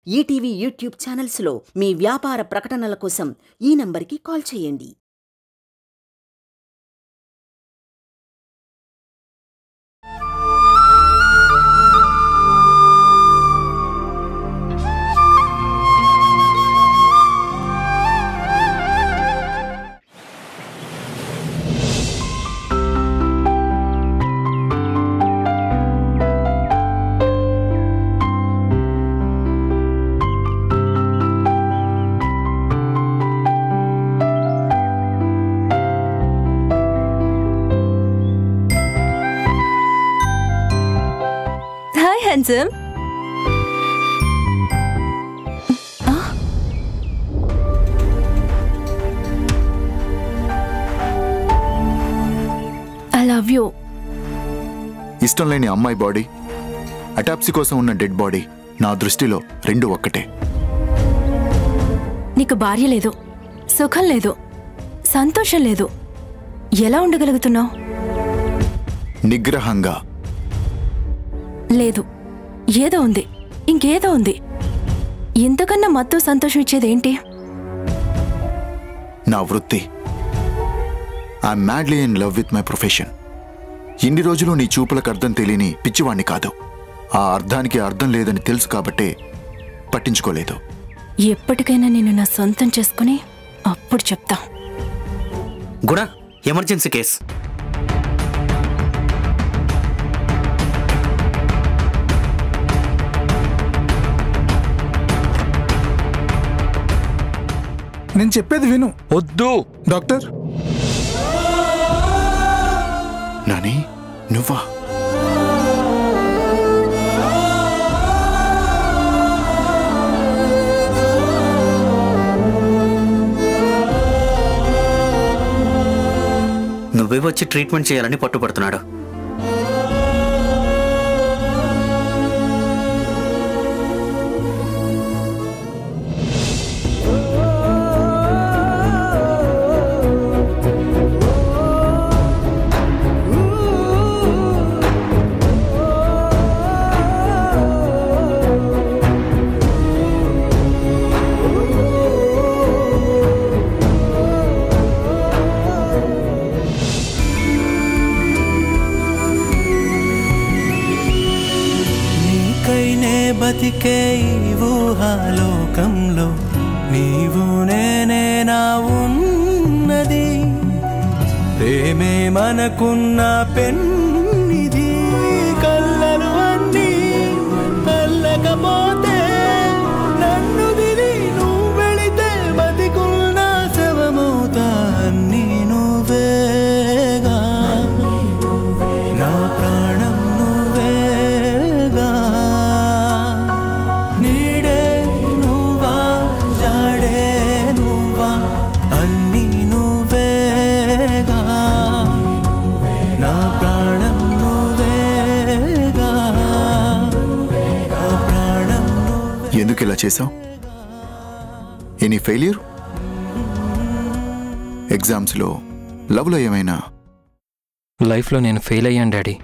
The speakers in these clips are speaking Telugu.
ఈటీవీ యూట్యూబ్ ఛానల్స్లో మీ వ్యాపార ప్రకటనల కోసం ఈ నంబర్కి కాల్ చేయండి. Handsome. I love you. ఇష్టం లేని అమ్మాయి బాడీ, అటాప్సీ కోసం ఉన్న డెడ్ బాడీ నా దృష్టిలో రెండు ఒక్కటే. నీకు భార్య లేదు, సుఖం లేదు, సంతోషం లేదు. ఎలా ఉండగలుగుతున్నావు? నిగ్రహంగా. లేదు, ఏదో ఉంది, ఇంకేదో ఉంది. ఇంతకన్నా మత్తు సంతోషం ఇచ్చేదేంటి? నా వృత్తి. I'm madly in love with my profession. ఇన్ని రోజులు నీ చూపులకు అర్థం తెలియని పిచ్చివాణ్ణి కాదు. ఆ అర్థానికి అర్థం లేదని తెలుసు కాబట్టే పట్టించుకోలేదు. ఎప్పటికైనా నేను నా సొంతం చేసుకుని అప్పుడు చెప్తా. గుణ, ఎమర్జెన్సీ కేస్. నేను చెప్పేది విను. వద్దు డాక్టర్. నాని, నువ్వా? నువ్వే వచ్చి ట్రీట్మెంట్ చేయాలని పట్టుపడుతున్నాడు. బతికే ఈ ఊహాలోకంలో నీవు నేనే నా ఉన్నది. ప్రేమే మనకున్న పెన్నిది. కళ్ళను అన్నీ కళ్ళకపోతే నన్ను దిలి నువ్వు వెళితే బతికున్న శవమవుతా. అన్నీ నువ్వేగా, నా ప్రాణం నువ్వేగా. నీడే నువ్వా, జాడే నువ్వా, అన్నీ నువ్వేగా, నా ప్రాణం నువ్వేగా, నా ప్రాణం నువ్వే. ఎందుకు ఇలా చేశావు? Any failure? ఎగ్జామ్స్లో, లవ్లో ఏమైనా? లైఫ్లో నేను ఫెయిల్ అయ్యాను డాడీ.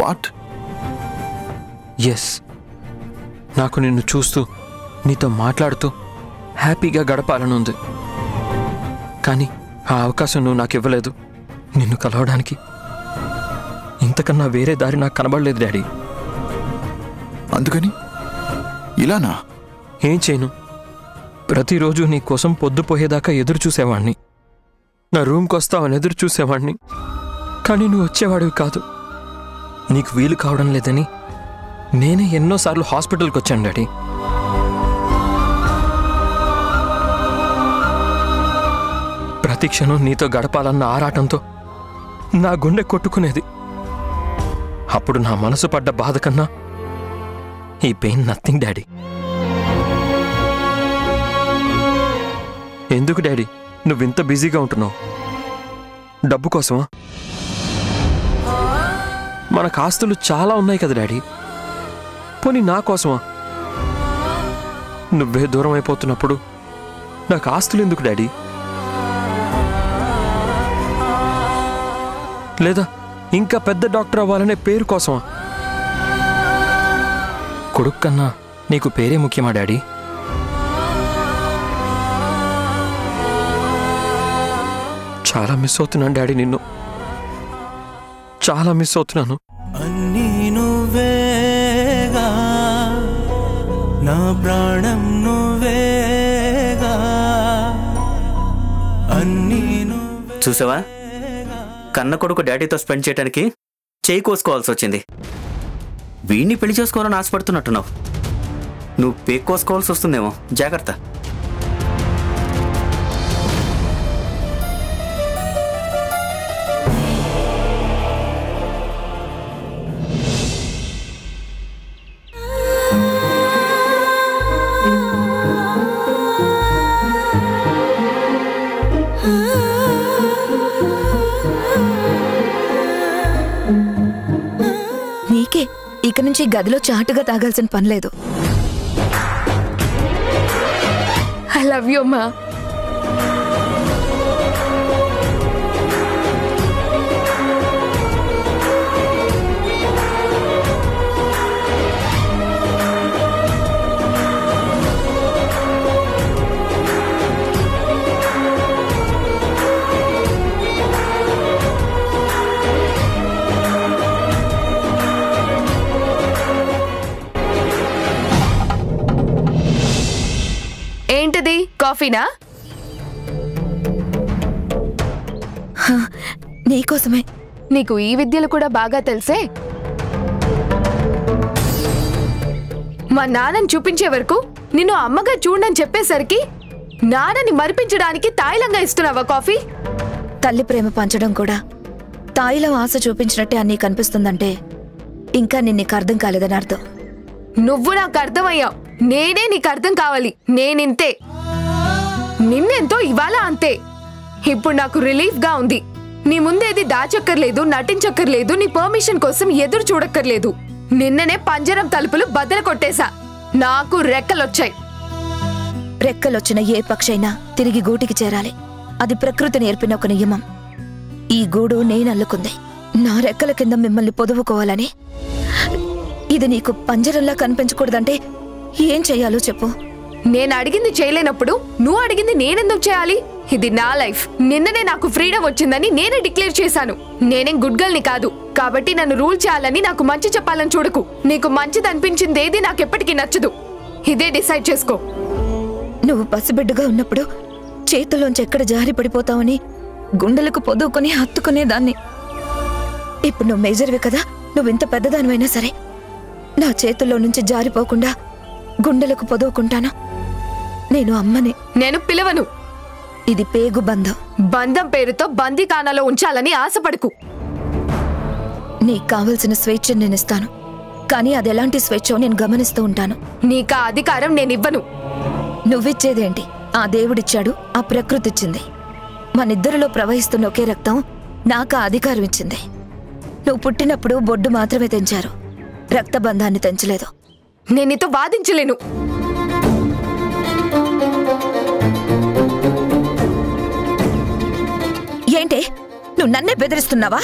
వాట్? ఎస్, నాకు నిన్ను చూస్తూ నీతో మాట్లాడుతూ హ్యాపీగా గడపాలనుంది. కానీ ఆ అవకాశం నువ్వు నాకు ఇవ్వలేదు. నిన్ను కలవడానికి ఇంతకన్నా వేరే దారి నాకు కనబడలేదు డాడీ. అందుకని ఇలానా? ఏం చేయను, ప్రతిరోజు నీ కోసం పొద్దుపోయేదాకా ఎదురు చూసేవాణ్ణి. నా రూమ్కి వస్తావని ఎదురు చూసేవాణ్ణి. కానీ నువ్వు వచ్చేవాడివి కాదు. నీకు వీలు కావడం లేదని నేనే ఎన్నోసార్లు హాస్పిటల్కి వచ్చాను డాడీ. ప్రతి క్షణం నీతో గడపాలన్న ఆరాటంతో నా గుండె కొట్టుకునేది. అప్పుడు నా మనసు పడ్డ బాధ కన్నా ఈ పెయిన్ నథింగ్ డాడీ. ఎందుకు డాడీ నువ్వింత బిజీగా ఉంటున్నావు? డబ్బు కోసమా? మనకు ఆస్తులు చాలా ఉన్నాయి కదా డాడీ. పోనీ నా కోసమా? నువ్వే దూరం అయిపోతున్నప్పుడు నాకు ఆస్తులు ఎందుకు డాడీ? లేదా ఇంకా పెద్ద డాక్టర్ అవ్వాలనే పేరు కోసమా? కొడుకు కన్నా నీకు పేరే ముఖ్యమా డాడీ? చాలా మిస్ అవుతున్నాను డాడీ, నిన్ను చాలా మిస్ అవుతున్నాను. అన్నీ నువ్వేగా, నా ప్రాణం నువ్వేగా, అన్నీ చూసావా, కన్న కొడుకు డాడీతో స్పెండ్ చేయడానికి చేయి కోసుకోవాల్సి వచ్చింది. వీడిని పెళ్లి చేసుకోవాలని ఆశపడుతున్నట్టున్నావు. నువ్వు పేక్ కోసుకోవాల్సి వస్తుందేమో, జాగ్రత్త. నీకే ఇక నుంచి గదిలో చాటుగా తాగాల్సిన పనిలేదు. ఐ లవ్ యూ అమ్మా. ఏంటది, కాఫీనా? నీకోసమే. నీకు ఈ విద్యలు కూడా బాగా తెలుసే. మా నాన్నని చూపించే వరకు నిన్ను అమ్మగా చూడని చెప్పేసరికి నాన్నని మరిపించడానికి తాయిలంగా ఇస్తున్నావా కాఫీ? తల్లి ప్రేమ పంచడం కూడా తాయిలం ఆశ చూపించినట్టే అన్నీ కనిపిస్తుందంటే ఇంకా నీకు అర్థం కాలేదని అర్థం. నువ్వు నాకు అర్థమయ్యావు, నేనే నీకు అర్థం కావాలి. నేనింతే, నిన్నెంతో ఇవాళ అంతే. ఇప్పుడు నాకు రిలీఫ్ గా ఉంది. నీ ముందేది దాచక్కర్లేదు, నటించక్కర్లేదు, నీ పర్మిషన్ కోసం ఎదురు చూడక్కర్లేదు. నిన్ననే పంజరం తలుపులు బద్దలు కొట్టేశా. నాకు రెక్కలొచ్చాయి. రెక్కలొచ్చిన ఏ పక్షైనా తిరిగి గూటికి చేరాలి. అది ప్రకృతి నేర్పిన ఒక నియమం. ఈ గూడు నేనల్లుకుంది. నా రెక్కల కింద మిమ్మల్ని పొదువుకోవాలని. ఇది నీకు పంజరంలా కనిపించకూడదంటే ఏం చెయ్యాలో చెప్పు. నేను అడిగింది చేయలేనప్పుడు నువ్వు అడిగింది నేనెందుకు చేయాలి? ఇది నా లైఫ్. నిన్ననే నాకు ఫ్రీడమ్ వచ్చిందని నేనే డిక్లేర్ చేశాను. నేనేం గుడ్ గర్ల్ని కాదు. కాబట్టి నన్ను రూల్ చేయాలని, నాకు మంచి చెప్పాలని చూడకు. నీకు మంచిది అనిపించిందేది నాకెప్పటికీ నచ్చదు. ఇదే డిసైడ్ చేసుకో. నువ్వు పసిబిడ్డగా ఉన్నప్పుడు చేతుల్లోంచి ఎక్కడ జారి పడిపోతావని గుండెలకు పొదువుకొని హత్తుకునేదాన్ని. ఇప్పుడు నువ్వు మేజర్వి కదా, నువ్వు ఇంత పెద్దదానివైనా సరే నా చేతుల్లో నుంచి జారిపోకుండా గుండెలకు పొదువుకుంటాను. నేను అమ్మని. నేను పిలవను. ఇది పేగు బంధం. బంధం పేరుతో బందీఖానాలో ఉంచాలని ఆశపడకు. నీకు కావలసిన స్వేచ్ఛను నేనిస్తాను, కానీ అది ఎలాంటి స్వేచ్ఛో నేను గమనిస్తూ ఉంటాను. నీకా అధికారం నేనివ్వను. నువ్విచ్చేదేంటి? ఆ దేవుడిచ్చాడు, ఆ ప్రకృతి ఇచ్చింది. మనిద్దరిలో ప్రవహిస్తున్న ఒకే రక్తం నాకా అధికారం ఇచ్చింది. నువ్వు పుట్టినప్పుడు బొడ్డు మాత్రమే తెంచారు, రక్తబంధాన్ని తెంచలేదు. నేను నీతో వాదించలేను. ఏంటే, నువ్వు నన్నే బెదిరిస్తున్నావా?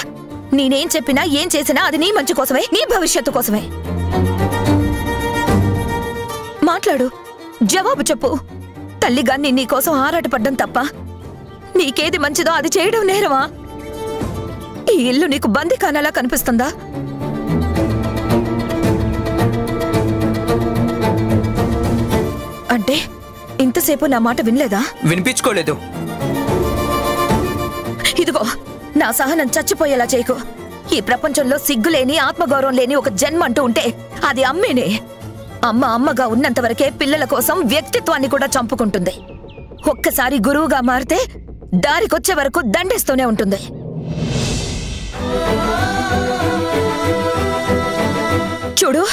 నేనేం చెప్పినా ఏం చేసినా అది నీ మంచి కోసమే, నీ భవిష్యత్తు కోసమే. మాట్లాడు, జవాబు చెప్పు. తల్లిగాన్ని నీకోసం ఆరాటపడ్డం తప్ప నీకేది మంచిదో అది చేయడం నేరమా? ఈ ఇల్లు నీకు బందీఖానాలా కనిపిస్తుందా? అంటే ఇంతసేపు నా మాట వినలేదా? వినిపించుకోలేదు. ఇదిగో, నా సహనం చచ్చిపోయేలా చేయకు. ఈ ప్రపంచంలో సిగ్గులేని, ఆత్మగౌరవం లేని ఒక జన్మ అంటూ ఉంటే అది అమ్మేనే. అమ్మ అమ్మగా ఉన్నంత వరకే పిల్లల కోసం వ్యక్తిత్వాన్ని కూడా చంపుకుంటుంది. ఒక్కసారి గురువుగా మారితే దారికొచ్చే వరకు దండేస్తూనే ఉంటుంది. చూడు,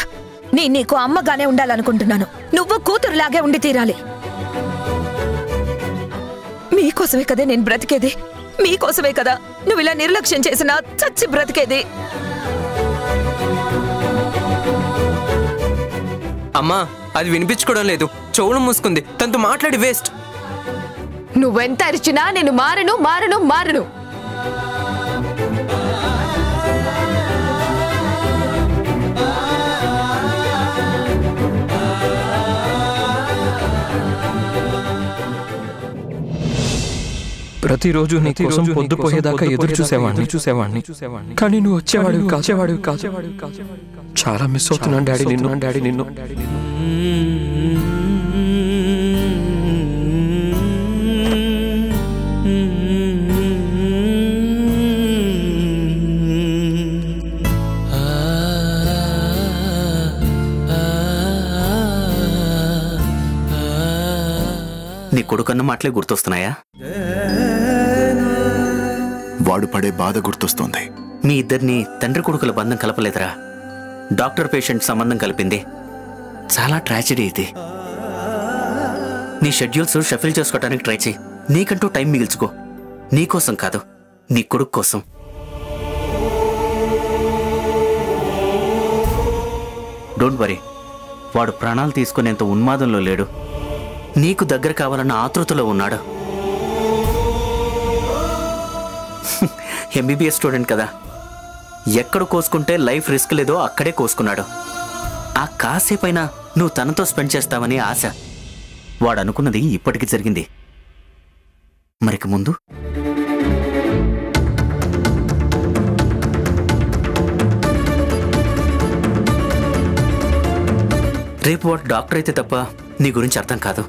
నీకు అమ్మగానే ఉండాలనుకుంటున్నాను. నువ్వు కూతురులాగే ఉండి తీరాలి. మీకోసమే కదా నేను బ్రతికేది. మీకోసమే కదా నువ్వు ఇలా నిర్లక్ష్యం చేసినా చచ్చి బ్రతికేది. అమ్మా, అది వినిపించుకోవడం లేదు. చెవులు మూసుకుంది. తనతో మాట్లాడి వేస్ట్. నువ్వెంత అరిచినా నేను మారను మారను మారను. ప్రతిరోజు నీ కోసం పొద్దుపోయేదాకా ఎదురు చూసేవాడిని కానీ నువ్వు వచ్చేవాడివి కాదు చాలా మిస్ అవుతున్నాను డాడీ నిన్ను నీ కొడుకన్న మాటలే గుర్తొస్తున్నాయా? వాడు పడే బాధ గుర్తొస్తోంది. మీ ఇద్దరిని తండ్రి కొడుకుల బంధం కలపలేదురా, డాక్టర్ పేషెంట్ సంబంధం కలిపింది. చాలా ట్రాజెడీ ఇది. నీ షెడ్యూల్స్ షఫిల్ చేసుకోవడానికి ట్రై చేయి. నీకంటూ టైం మిగిల్చుకో. నీకోసం కాదు, నీ కొడుకు కోసం. డోంట్ వరీ, వాడు ప్రాణాలు తీసుకునేంత ఉన్మాదంలో లేడు. నీకు దగ్గర కావాలన్న ఆతృతలో ఉన్నాడు. ఎంబీబీఎస్ స్టూడెంట్ కదా, ఎక్కడ కోసుకుంటే లైఫ్ రిస్క్ లేదో అక్కడే కోసుకున్నాడు. ఆ కాసేపైనా నువ్వు తనతో స్పెండ్ చేస్తావని ఆశ. వాడు అనుకున్నది ఇప్పటికి జరిగింది. మరికి ముందు రేపు వాడు డాక్టర్ అయితే తప్ప నీ గురించి అర్థం కాదు.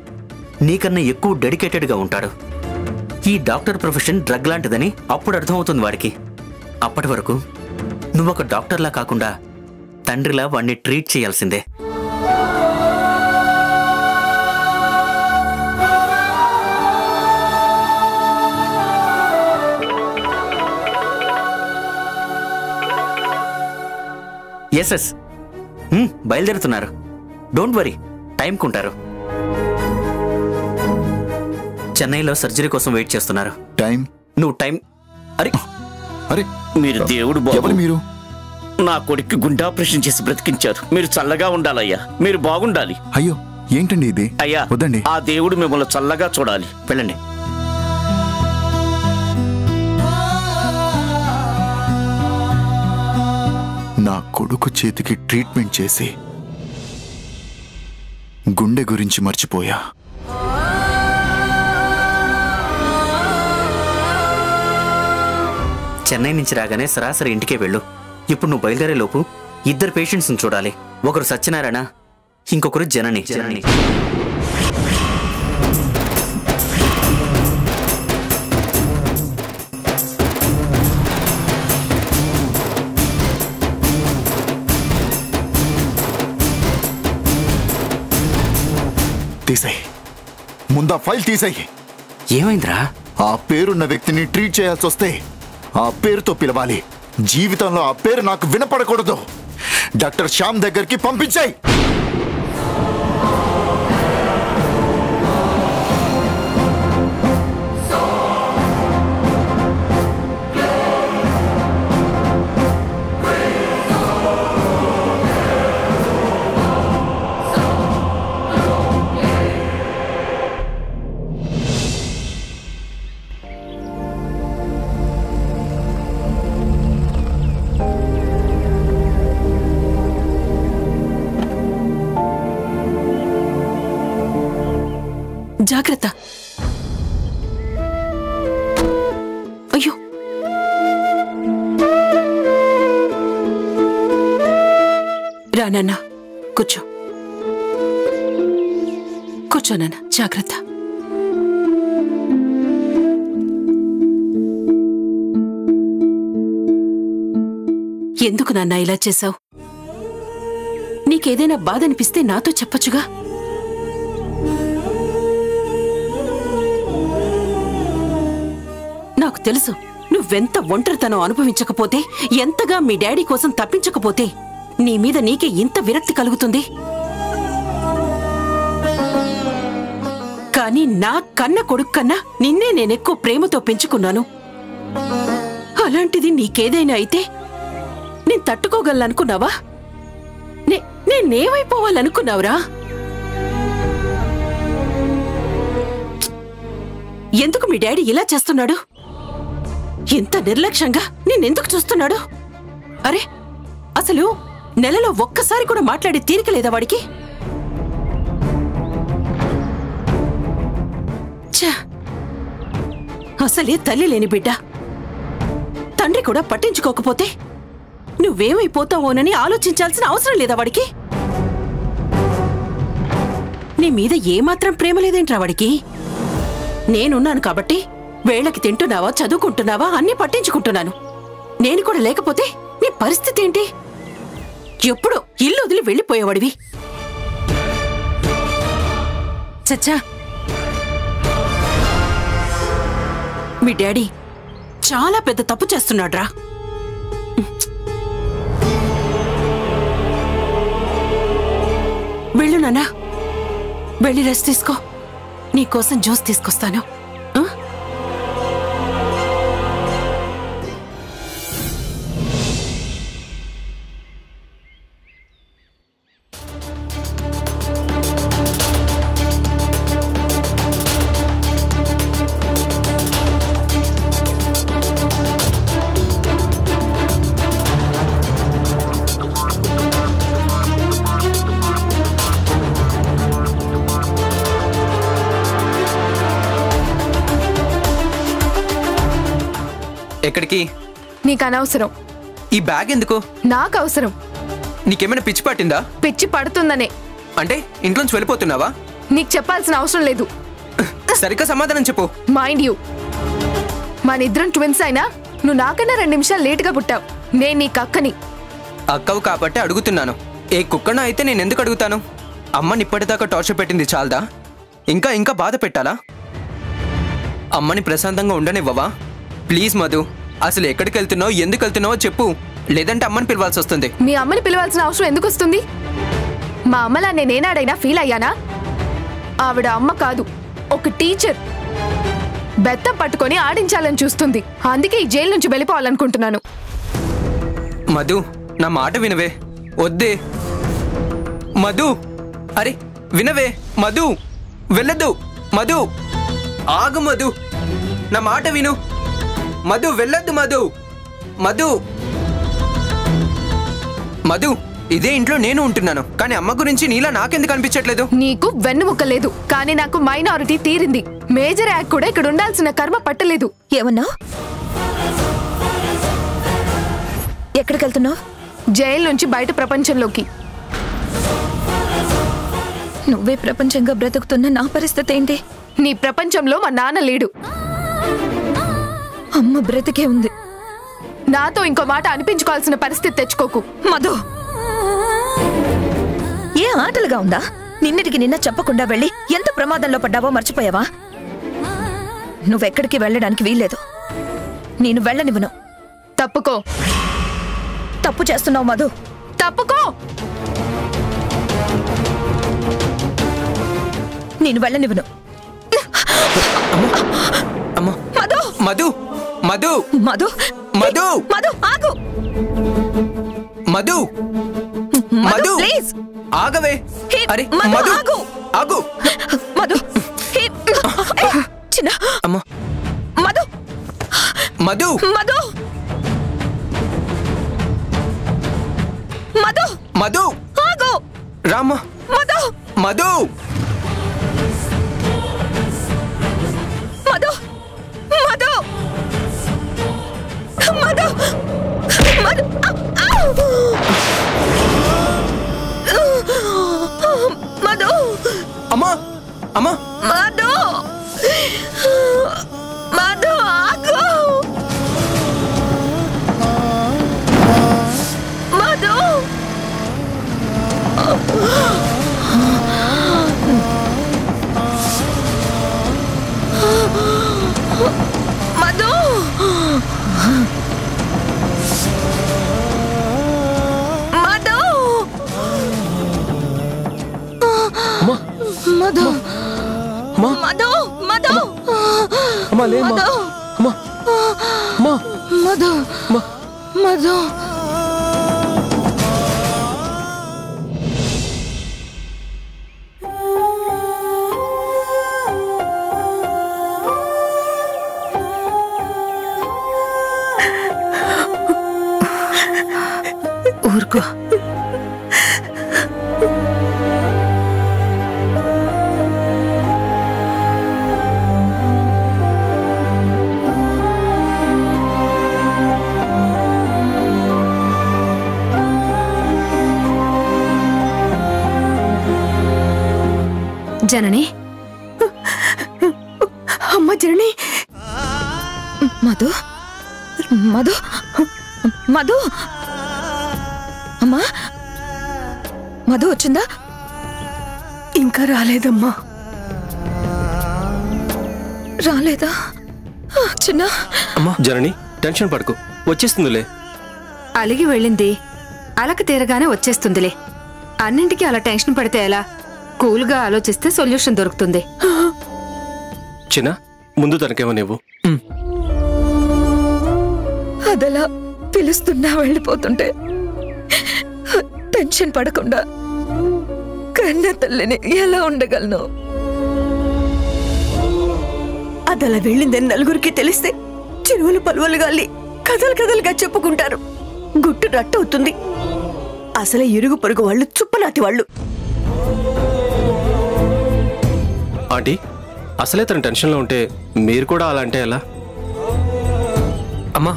నీకన్నా ఎక్కువ డెడికేటెడ్గా ఉంటాడు. ఈ డాక్టర్ ప్రొఫెషన్ డ్రగ్ లాంటిదని అప్పుడు అర్థమవుతుంది వాడికి. అప్పటి వరకు నువ్వొక డాక్టర్లా కాకుండా తండ్రిలా వాడిని ట్రీట్ చేయాల్సిందే. ఎస్ బయలుదేరుతున్నారు. డోంట్ వరీ, టైంకుంటారు. చెన్నైలో సర్జరీ కోసం వెయిట్ చేస్తున్నారు. టైం? నువ్వు టైం. అరే అరే మీరు దేవుడు బాబు. ఎవరు మీరు? నా కొడుక్కి గుండె ఆపరేషన్ చేసి బ్రతికించారు. మీరు చల్లగా ఉండాలయ్యా, మీరు బాగుండాలి. అయ్యో ఏంటండి ఇది? అయ్యా వద్దండి. ఆ దేవుడు మిమ్మల్ని చల్లగా చూడాలి. వెళ్ళండి. నా కొడుకు చేతికి ట్రీట్మెంట్ చేసి గుండె గురించి మర్చిపోయా. చెన్నై నుంచి రాగానే సరాసరి ఇంటికే వెళ్ళు. ఇప్పుడు నువ్వు బయలుదేరే లోపు ఇద్దరు పేషెంట్స్ని చూడాలి. ఒకరు సత్యనారాయణ, ఇంకొకరు జనని. తీసేయ్, ముందా ఫైల్ తీసేయ్. ఏమైందిరా? ఆ పేరున్న వ్యక్తిని ట్రీట్ చేయాల్సి వస్తే ఆ పేరుతో పిలవాలి. జీవితంలో ఆ పేరు నాకు వినపడకూడదు. డాక్టర్ శ్యామ్ దగ్గరికి పంపించాయి. జాగ్రత్త. అయ్యో, రా నాన్న, కూర్చో నాన్న. జాగ్రత్త. ఎందుకు నాన్న ఇలా చేశావు? నీకేదైనా బాధ అనిపిస్తే నాతో చెప్పొచ్చుగా. నాకు తెలుసు నువ్వెంత ఒంటరితనం అనుభవించకపోతే, ఎంతగా మీ డాడీ కోసం తప్పించకపోతే నీ మీద నీకే ఇంత విరక్తి కలుగుతుంది. కానీ నా కన్న కొడుకు కన్నా నిన్నే నేనెక్కువ ప్రేమతో పెంచుకున్నాను. అలాంటిది నీకేదైనా అయితే నేను తట్టుకోగలనుకున్నావా? నేనేమైపోవాలనుకున్నావురా? ఎందుకు మీ డాడీ ఇలా చేస్తున్నాడు? ఎంత నిర్లక్ష్యంగా నిన్నెందుకు చూస్తున్నాడు? అరే, అసలు నెలలో ఒక్కసారి కూడా మాట్లాడి తీరిక లేదా వాడికి? అసలే తల్లి లేని బిడ్డ. తండ్రి కూడా పట్టించుకోకపోతే నువ్వేమైపోతావోనని ఆలోచించాల్సిన అవసరం లేదా వాడికి? నీ మీద ఏమాత్రం ప్రేమ లేదేంట్రా వాడికి? నేనున్నాను కాబట్టి వేళకి తింటున్నావా, చదువుకుంటున్నావా అన్నీ పట్టించుకుంటున్నాను. నేను కూడా లేకపోతే నీ పరిస్థితి ఏంటి? ఎప్పుడో ఇల్లు వదిలి వెళ్ళిపోయేవాడివి. చచ్చా, మీ డాడీ చాలా పెద్ద తప్పు చేస్తున్నాడ్రా. వెళ్ళు నాన్నా, వెళ్ళి రెస్ట్ తీసుకో. నీకోసం జ్యూస్ తీసుకొస్తాను. ఎక్కడికి? నీకు అనవసరం. ఈ బ్యాగ్ ఎందుకు? నాకు అవసరం. నీకేమైనా పిచ్చి పట్టిందా? పిచ్చి పడుతుందనే. అంటే ఇంట్లోంచి వెళ్ళిపోతున్నావా? నీకు చెప్పాల్సిన అవసరం లేదు. సరిగ్గా సమాధానం చెప్పు. మైండ్ యూ, మన ఇద్దరం ట్విన్స్ అయినా నువ్వు నాకన్నా 2 నిమిషాలు లేటుగా పుట్టావు. నేను నీకు అక్కని. అక్కవు కాబట్టి అడుగుతున్నాను. ఏ కుక్కన అయితే నేను ఎందుకు అడుగుతాను? అమ్మని ఇప్పటిదాకా టార్చర్ పెట్టింది చాలదా? ఇంకా ఇంకా బాధ పెట్టాలా? అమ్మని ప్రశాంతంగా ఉండనివ్వవా? ప్లీజ్ మధు, అసలు ఎక్కడికి వెళ్తున్నావు, ఎందుకు వెళ్తున్నావో చెప్పు. లేదంటే అమ్మని పిలవాల్సి వస్తుంది. మీ అమ్మని పిలవాల్సిన అవసరం ఎందుకు వస్తుంది? మా అమ్మలా నేనేనాడైనా ఫీల్ అయ్యానా? ఆవిడ అమ్మ కాదు, ఒక టీచర్. బెత్తం పట్టుకొని ఆడించాలని చూస్తుంది. అందుకే ఈ జైలు నుంచి వెళ్ళిపోవాలనుకుంటున్నాను. మధు, నా మాట వినవే. వద్దే మధు. అరే వినవే మధు, వెళ్ళద్దు మధు. ఆగు మధు, నా మాట విను మధు. వెళ్ళొద్దు మధు. మధు మధు, ఇదే ఇంట్లో నేను ఉంటున్నాను, కానీ అమ్మ గురించి నీలా నాకెందుకు అనిపించట్లేదు? నీకు వెన్నుముక్క లేదు, కానీ నాకు మైనారిటీ తీరింది. మేజర్ యాక్ట్ కూడా ఇక్కడ ఉండాల్సిన కర్మ పట్టలేదు. ఏమన్నా? ఎక్కడికి వెళ్తున్నావు? జైలు నుంచి బయట ప్రపంచంలోకి. నువ్వే ప్రపంచంగా బ్రతుకుతున్న నా పరిస్థితి ఏంటి? నీ ప్రపంచంలో మా నాన్న లేడు. అమ్మ బ్రతికే ఉంది. నాతో ఇంకో మాట అనిపించుకోవాల్సిన పరిస్థితి తెచ్చుకోకు. మధు, ఏ ఆటలుగా ఉందా? నిన్నటికి నిన్న చెప్పకుండా వెళ్ళి ఎంత ప్రమాదంలో పడ్డావో మర్చిపోయావా? నువ్వెక్కడికి వెళ్ళడానికి వీల్లేదు. నేను వెళ్ళనివ్వను. తప్పుకో. తప్పు చేస్తున్నావు మధు. తప్పుకో. నేను వెళ్ళనివ్వను. మధు మధు మధు మధు మధు మధు ఆగు. మధు మధు ప్లీజ్ ఆగవే. అరే మధు ఆగు ఆగు. మధు చిన్న అమ్మ. మధు మధు మధు మధు మధు ఆగు. రామ్మ. మధు మధు మధు మధు మధు మధు. మధు. అమ్మా అమ్మా. మధు మధు ఆగు. మధు మధు. మధు. మధు. మధు. మధు. మధు. మధు. ఊరుకో. జనని అమ్మ జనని మధు మధు మధు అమ్మా మధు వచ్చిందా? ఇంకా రాలేదమ్మా. రాలేదా చిన్న? అమ్మా జనని టెన్షన్ పడకు, వచ్చేస్తుందిలే. అలిగి వెళ్ళింది, అలక తీరగానే వచ్చేస్తుందిలే. అన్నింటికి అలా టెన్షన్ పడితే ఎలా? కూల్గా ఆలోచిస్తే సొల్యూషన్ దొరుకుతుంది. చిన్న ముందు తనకేమో నువ్వు. అదలా పిలుస్తున్నా వెళ్ళిపోతుంటే టెన్షన్ పడకుండా కన్న తల్లిని ఎలా ఉండగలను? అదలా వెళ్ళిందని నలుగురికి తెలిస్తే చెరువులు పలువలుగా కథలుగా చెప్పుకుంటారు. గుట్టు రట్టవుతుంది. అసలే ఇరుగు పొరుగు వాళ్ళు చుప్పనాతి వాళ్ళు. ఆంటీ అసలే తన టెన్షన్లో ఉంటే మీరు కూడా అలా అంటే ఎలా? అమ్మా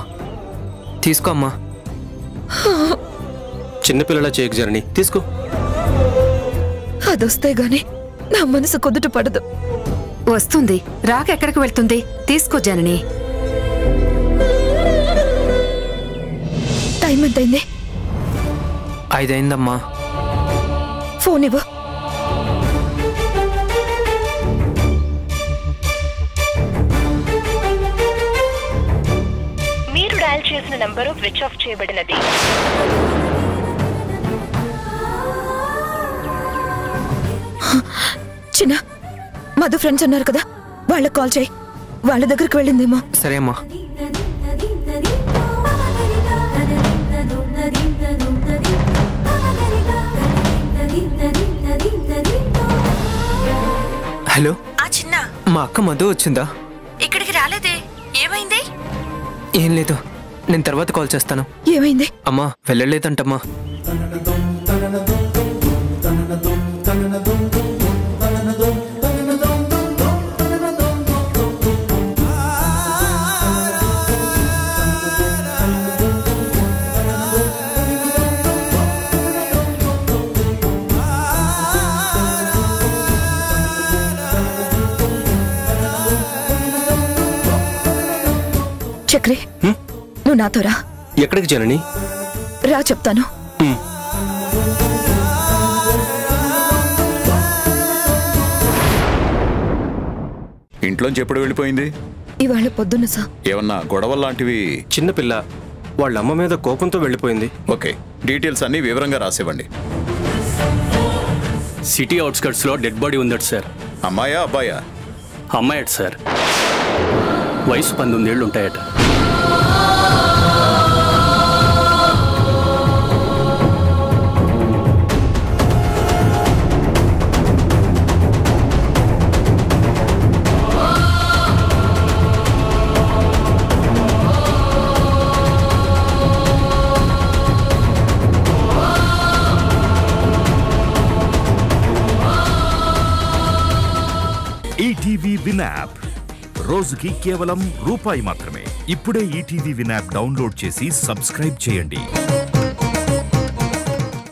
తీసుకో అమ్మా. చిన్నపిల్లల చేయకు జనని, తీసుకో. అదొస్తే గాని నా మనసు కుదుట పడదు. వస్తుంది, రాకెక్కడికి వెళ్తుంది? తీసుకో జనని. టైం ఎంతైంది? 5 అయిందమ్మా. ఫోన్ ఇవ్వు. మీరు డయల్ చేసిన నంబరు స్విచ్ ఆఫ్ చేయబడినది. చిన్న మధు ఫ్రెండ్స్ ఉన్నారు కదా, వాళ్ళకి కాల్ చేయి. వాళ్ళ దగ్గరికి వెళ్ళిందేమో. సరే అమ్మా. హలో చిన్న, మా అక్క మధు వచ్చిందా? ఇక్కడికి రాలేదే, ఏమైంది? ఏం లేదు, నేను తర్వాత కాల్ చేస్తాను. ఏమైంది? అమ్మా వెళ్ళలేదంటమ్మా. చక్రి, నువ్వు నాతో రా. ఎక్కడికి జనని? రా చెప్తాను. ఇంట్లోంచి ఎప్పుడు వెళ్ళిపోయింది? ఇవాళ పొద్దున్న సా. ఏమన్నా గొడవలు లాంటివి? చిన్నపిల్ల వాళ్ళ అమ్మ మీద కోపంతో వెళ్ళిపోయింది. ఓకే, డీటెయిల్స్ అన్ని వివరంగా రాసివ్వండి. సిటీ అవుట్స్కట్స్ లో డెడ్ బాడీ ఉందట సార్. అమ్మాయా అబ్బాయా? అమ్మాయట సార్, వయసు 19 ఏళ్ళు ఉంటాయట. ఈటీవీ విన్ యాప్ రోజుకి కేవలం ₹1 మాత్రమే. ఇప్పుడే ఈటీవీ విన్ యాప్ డౌన్లోడ్ చేసి సబ్స్క్రైబ్ చేయండి.